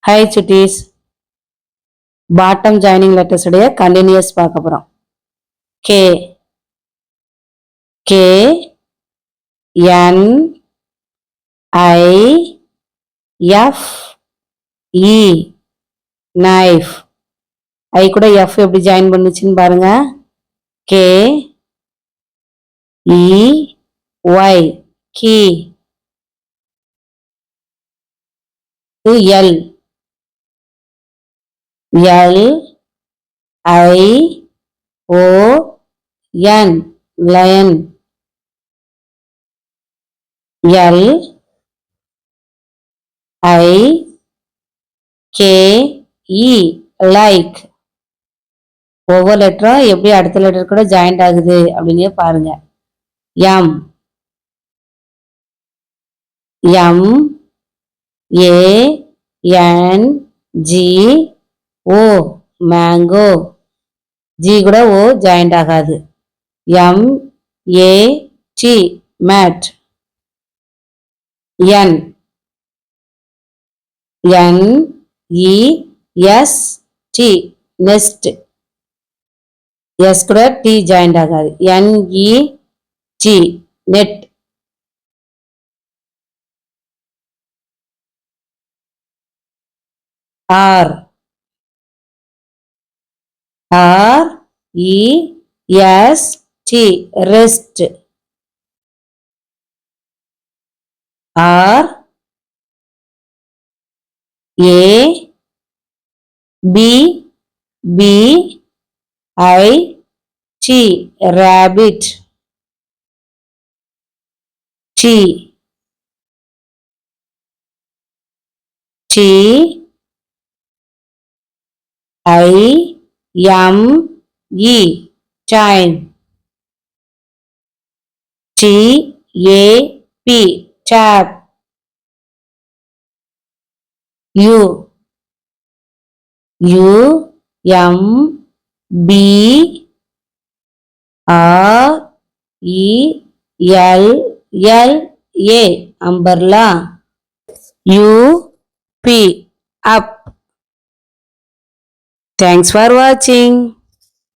Hi chutties. Bottom joining letters உடைய continuous பார்க்க போறோம். K K N I F E knife. I கூட F எப்படி ஜாயின் பண்ணுச்சுன்னு பாருங்க. K E Y key. L L I O N lion. L I K E like. ஒவ்வொரு லெட்டரும் எப்படி அடுத்த letter கூட ஜாயிண்ட் ஆகுது அப்படிங்க பாருங்க. M M A N G O mango. G கூட O ஜாயிண்ட் ஆகாது. M A T mat. N N E S T nest. S கூட T ஜாயிண்ட் ஆகாது. N E T net. R R E S T rest. R A B B I T rabbit. T T I M E time. T A P tap. U U M B R E L L A umbrella. U P up. Thanks for watching.